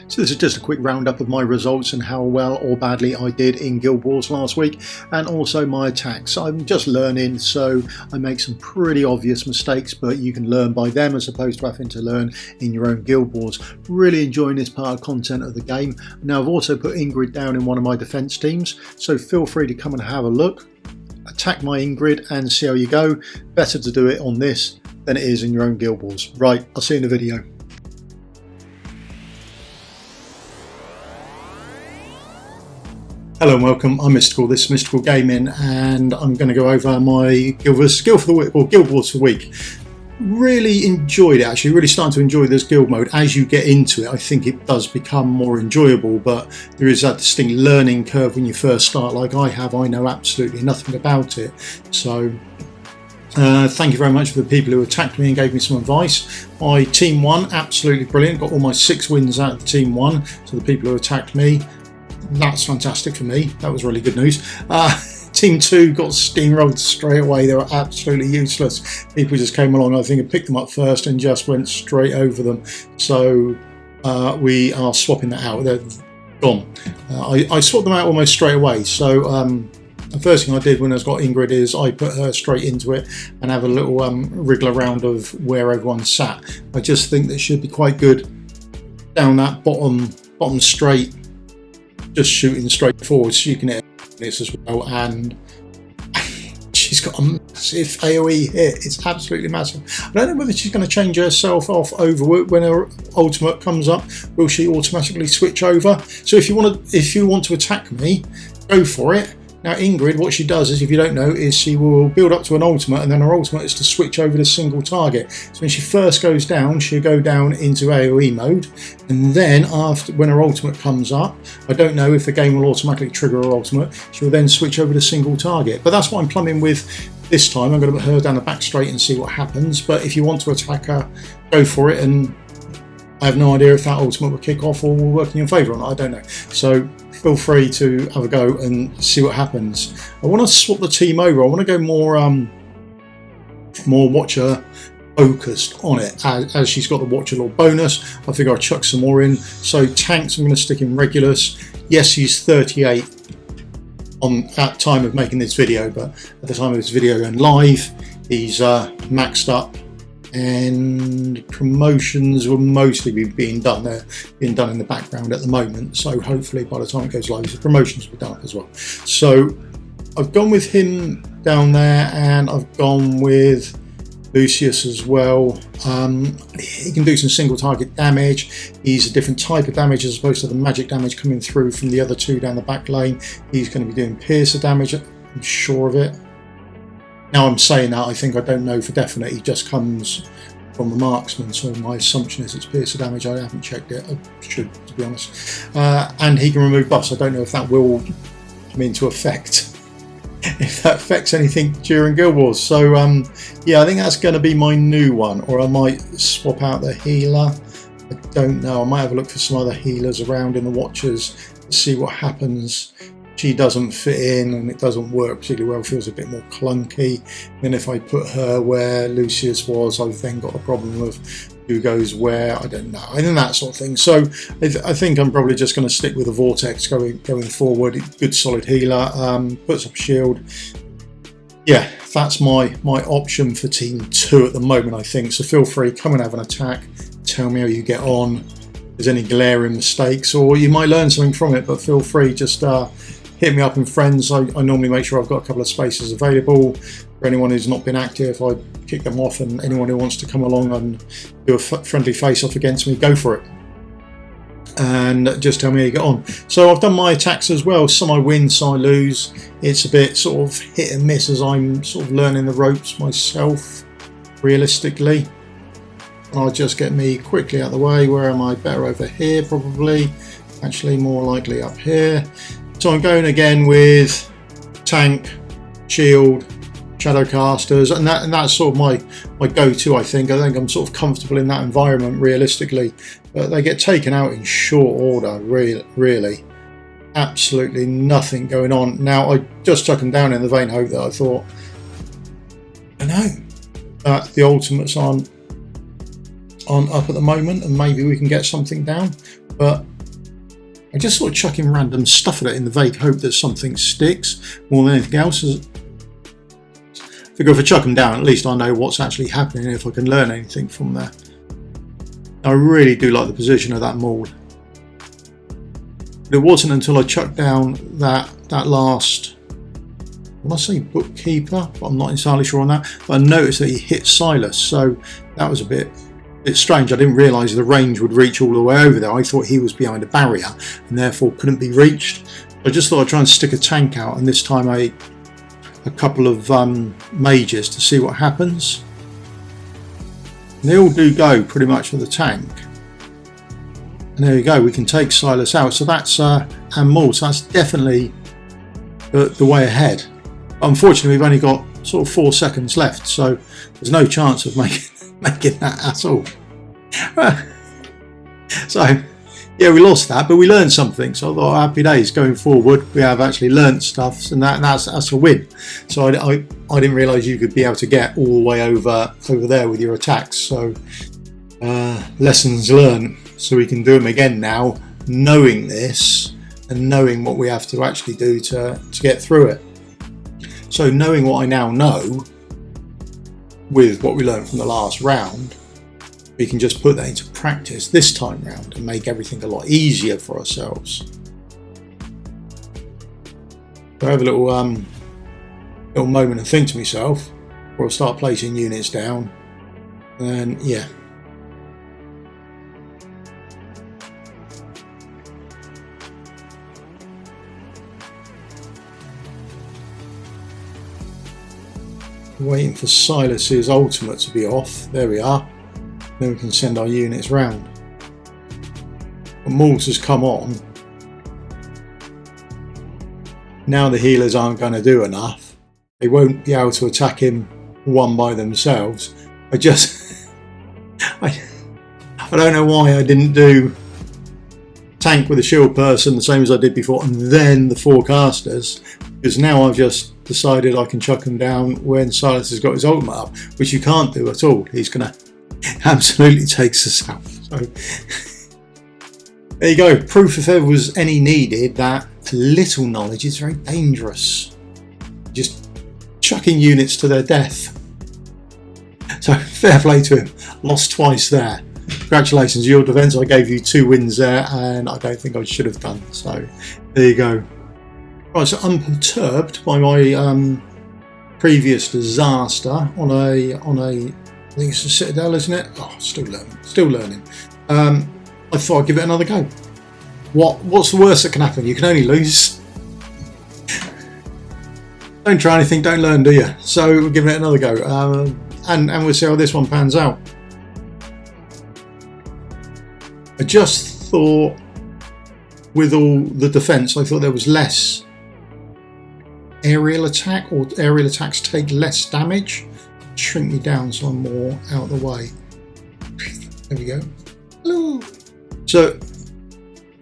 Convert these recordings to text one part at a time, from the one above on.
So this is just a quick roundup of my results and how well or badly I did in Guild Wars last week, and also my attacks. I'm just learning, so I make some pretty obvious mistakes, but you can learn by them as opposed to having to learn in your own Guild Wars. Really enjoying this part of content of the game. Now I've also put Ingrid down in one of my defence teams, so feel free to come and have a look. Attack my Ingrid and see how you go. Better to do it on this than it is in your own Guild Wars. Right, I'll see you in the video. Hello and welcome, I'm Mystical, this is Mystical Gaming, and I'm going to go over my Guild Wars skill for the week, or Guild Wars for the week. Really enjoyed it actually, really starting to enjoy this guild mode. As you get into it, I think it does become more enjoyable, but there is that distinct learning curve when you first start like I have. I know absolutely nothing about it. So thank you very much for the people who attacked me and gave me some advice. My team 1, absolutely brilliant, got all my 6 wins out of the team 1, so the people who attacked me, that's fantastic for me. That was really good news. Team 2 got steamrolled straight away. They were absolutely useless. People just came along, I think, and picked them up first and just went straight over them. So we are swapping that out. They're gone. I swapped them out almost straight away. So the first thing I did when I got Ingrid is I put her straight into it and have a little wriggle around of where everyone sat. I just think that should be quite good down that bottom straight, just shooting straight forward, so you can hit this as well. And she's got a massive AoE hit. It's absolutely massive. I don't know whether she's going to change herself off over when her ultimate comes up. Will she automatically switch over? So if you want to attack me, go for it. Now Ingrid, what she does is, if you don't know, is she will build up to an ultimate, and then her ultimate is to switch over to single target. So when she first goes down, she'll go down into AoE mode, and then after, when her ultimate comes up, I don't know if the game will automatically trigger her ultimate, she'll then switch over to single target. But that's what I'm plumbing with this time. I'm going to put her down the back straight and see what happens. But if you want to attack her, go for it, and I have no idea if that ultimate will kick off or will work in your favour or not. I don't know. So feel free to have a go and see what happens. I want to swap the team over. I want to go more Watcher focused on it. As she's got the Watcher Lord bonus, I figure I'll chuck some more in. So tanks, I'm going to stick in Regulus. Yes, he's 38 at time of making this video, but at the time of this video going live, he's maxed up. And promotions will mostly be being done. They're being done in the background at the moment, so hopefully by the time it goes live the promotions will be done up as well. So I've gone with him down there, and I've gone with Lucius as well. He can do some single target damage. He's a different type of damage as opposed to the magic damage coming through from the other 2 down the back lane. He's going to be doing piercer damage, I'm sure of it. Now I'm saying that, I don't know for definite. He just comes from the marksman, so my assumption is it's piercer damage. I haven't checked it. I should, to be honest. And he can remove buffs. I don't know if that will come into effect, if that affects anything during Guild Wars. So yeah, I think that's going to be my new one, or I might swap out the healer. I don't know. I might have a look for some other healers around in the Watchers to see what happens. She doesn't fit in and it doesn't work particularly well, feels a bit more clunky. Then if I put her where Lucius was, I've then got the problem of who goes where, I don't know, and that sort of thing. So I think I'm probably just going to stick with the Vortex going forward. Good solid healer, puts up a shield. Yeah, that's my option for Team 2 at the moment, I think. So feel free, come and have an attack, tell me how you get on, if there's any glaring mistakes, or you might learn something from it, but feel free, just hit me up in friends. I normally make sure I've got a couple of spaces available for anyone who's not been active. I kick them off, and anyone who wants to come along and do a friendly face-off against me, go for it. And just tell me how you get on. So I've done my attacks as well. Some I win, some I lose. It's a bit sort of hit and miss as I'm sort of learning the ropes myself, realistically. I'll just get me quickly out of the way. Where am I? Better over here, probably. Actually, more likely up here. So I'm going again with tank, shield, shadowcasters, and that's sort of my go-to. I think I'm sort of comfortable in that environment realistically, but they get taken out in short order. Really, absolutely nothing going on. Now I just took them down in the vain hope that I thought, I know that the ultimates aren't up at the moment, and maybe we can get something down, but I just sort of chucking random stuff at it in the vague hope that something sticks more than anything else. I figure if I chuck them down, at least I know what's actually happening, if I can learn anything from there. I really do like the position of that maul. It wasn't until I chucked down that last, I want to say bookkeeper, but I'm not entirely sure on that, but I noticed that he hit Silas, so that was a bit strange. I didn't realise the range would reach all the way over there. I thought he was behind a barrier and therefore couldn't be reached. I just thought I'd try and stick a tank out, and this time a couple of mages to see what happens. And they all do go pretty much for the tank. And there you go, we can take Silas out. So that's and more, so that's definitely the way ahead. But unfortunately, we've only got sort of 4 seconds left, so there's no chance of making that at all. So yeah, we lost that, but we learned something, so I thought happy days. Going forward, we have actually learned stuff, and that's a win. So I didn't realise you could be able to get all the way over there with your attacks, so lessons learned. So we can do them again now, knowing this and knowing what we have to actually do to get through it. So knowing what I now know with what we learned from the last round, we can just put that into practice this time round and make everything a lot easier for ourselves. So I have a little moment and think to myself, or I'll start placing units down, and yeah. Waiting for Silas's ultimate to be off. There we are. Then we can send our units round. But Maul's has come on. Now the healers aren't going to do enough. They won't be able to attack him one by themselves. I don't know why I didn't do tank with a shield person the same as I did before, and then the 4 casters, because now I've just decided I can chuck him down when Silas has got his ultimate up, which you can't do at all. He's going to absolutely takes us out. So there you go, proof if ever was any needed that little knowledge is very dangerous. Just chucking units to their death. So fair play to him, lost twice there. Congratulations, your defence. I gave you 2 wins there, and I don't think I should have done. So there you go. Right, so unperturbed by my previous disaster on a I think it's a Citadel, isn't it? Oh, still learning. I thought I'd give it another go. What's the worst that can happen? You can only lose. Don't try anything, don't learn, do you? So we're giving it another go, and we'll see how this one pans out. I just thought, with all the defence, I thought there was less aerial attack, or aerial attacks take less damage. Shrink me down so I'm more out of the way. There we go. Hello. So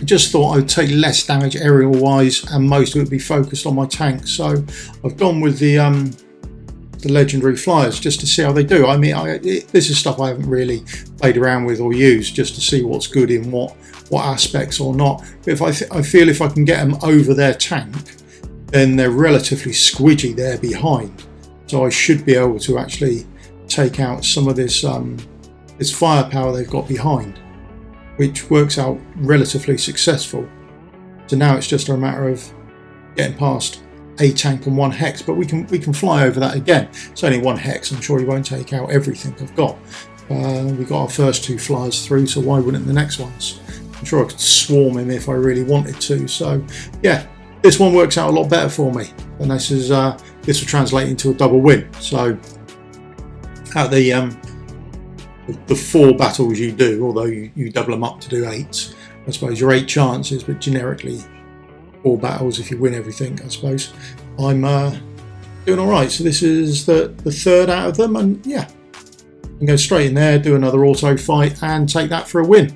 I just thought I'd take less damage aerial wise, and most of it would be focused on my tank. So I've gone with the legendary flyers just to see how they do. I mean, this is stuff I haven't really played around with or used, just to see what's good in what aspects or not. But if I feel if I can get them over their tank, then they're relatively squidgy there behind. So I should be able to actually take out some of this firepower they've got behind, which works out relatively successful. So now it's just a matter of getting past a tank and 1 hex, but we can fly over that again. It's only 1 hex. I'm sure he won't take out everything I've got. We got our first 2 flyers through, so why wouldn't the next ones? I'm sure I could swarm him if I really wanted to. So yeah, this one works out a lot better for me, and this will translate into a double win. So out the 4 battles you do, although you double them up to do 8, I suppose your 8 chances, but generically 4 battles if you win everything, I suppose. I'm doing all right. So this is the 3rd out of them, and yeah, I can go straight in there, do another auto fight, and take that for a win.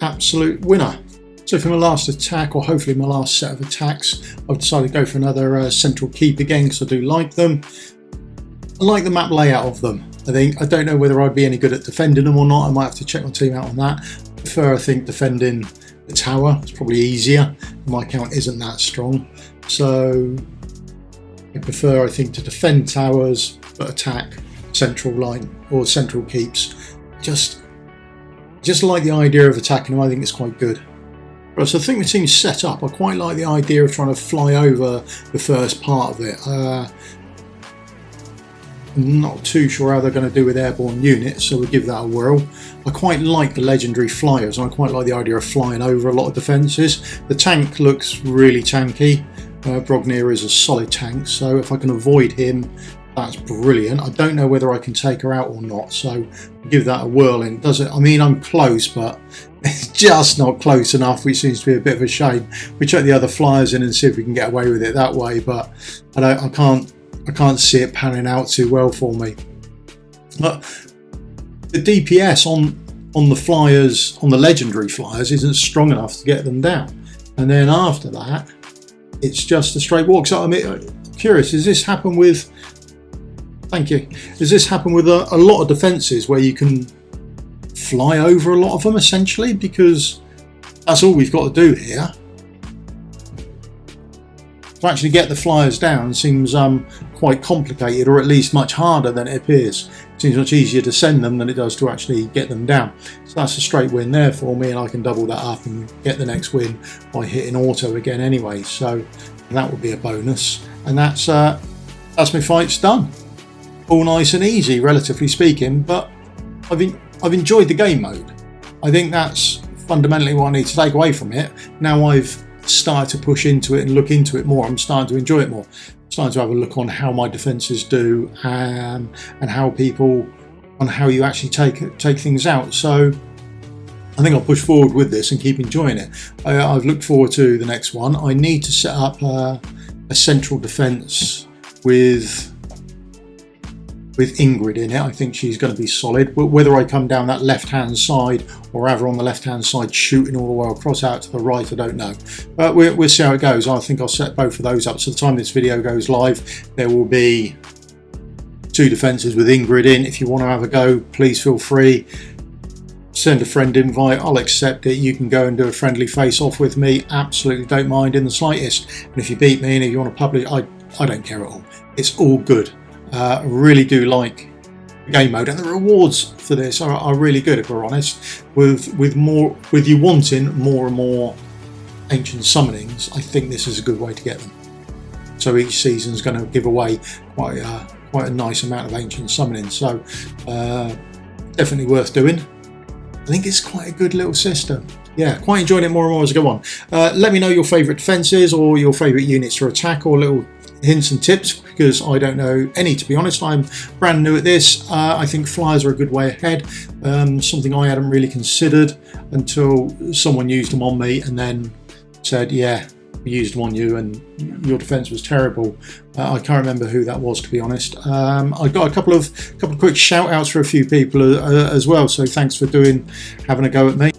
Absolute winner. So for my last attack, or hopefully my last set of attacks, I've decided to go for another central keep again, because I do like them. I like the map layout of them. I don't know whether I'd be any good at defending them or not. I might have to check my team out on that. I prefer, I think, defending the tower. It's probably easier. My count isn't that strong, so I prefer, I think, to defend towers but attack central line or central keeps. Just like the idea of attacking them. I think it's quite good. But so I think the team's set up. I quite like the idea of trying to fly over the first part of it. I'm not too sure how they're going to do with airborne units, so we'll give that a whirl. I quite like the legendary flyers, and I quite like the idea of flying over a lot of defences. The tank looks really tanky. Brognir is a solid tank, so if I can avoid him, that's brilliant. I don't know whether I can take her out or not, so give that a whirl in. Does it? I mean, I'm close, but it's just not close enough, which seems to be a bit of a shame. We check the other flyers in and see if we can get away with it that way, but I can't see it panning out too well for me. But the DPS on the flyers, on the legendary flyers, isn't strong enough to get them down. And then after that, it's just a straight walk. So I'm curious, does this happen with... Thank you. Does this happen with a lot of defences where you can fly over a lot of them, essentially? Because that's all we've got to do here. To actually get the flyers down seems quite complicated, or at least much harder than it appears. It seems much easier to send them than it does to actually get them down. So that's a straight win there for me, and I can double that up and get the next win by hitting auto again anyway. So that would be a bonus, and that's my fights done. All nice and easy, relatively speaking, but I've enjoyed the game mode. I think that's fundamentally what I need to take away from it. Now I've started to push into it and look into it more, I'm starting to enjoy it more. I'm starting to have a look on how my defences do and how you actually take things out. So I think I'll push forward with this and keep enjoying it. I've looked forward to the next one. I need to set up a central defence with Ingrid in it. I think she's going to be solid. Whether I come down that left hand side or have her on the left hand side shooting all the way across out to the right, I don't know, but we'll see how it goes. I think I'll set both of those up. So the time this video goes live, there will be 2 defences with Ingrid in. If you want to have a go, please feel free. Send a friend invite, I'll accept it. You can go and do a friendly face off with me, absolutely don't mind in the slightest. And if you beat me and if you want to publish, I don't care at all. It's all good. I really do like the game mode, and the rewards for this are really good, if we're honest. With you wanting more and more ancient summonings, I think this is a good way to get them. So each season is going to give away quite a nice amount of ancient summonings, so definitely worth doing. I think it's quite a good little system. Yeah, quite enjoying it more and more as I go on. Let me know your favourite defences or your favourite units to attack, or little hints and tips, because I don't know any, to be honest. I'm brand new at this. I think flyers are a good way ahead, something I hadn't really considered until someone used them on me and then said, yeah, we used them on you and your defence was terrible. I can't remember who that was, to be honest. I got a couple of quick shout outs for a few people as well, so thanks for having a go at me.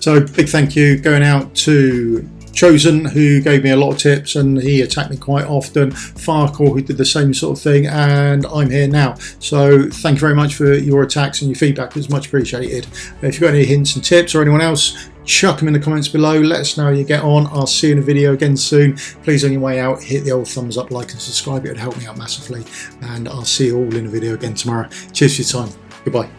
So big thank you going out to Chosen, who gave me a lot of tips and he attacked me quite often. Farkle, who did the same sort of thing, and I'm here now. So thank you very much for your attacks and your feedback. It's much appreciated. If you've got any hints and tips, or anyone else, chuck them in the comments below. Let us know how you get on. I'll see you in a video again soon. Please, on your way out, hit the old thumbs up, like and subscribe. It would help me out massively, and I'll see you all in a video again tomorrow. Cheers for your time. Goodbye.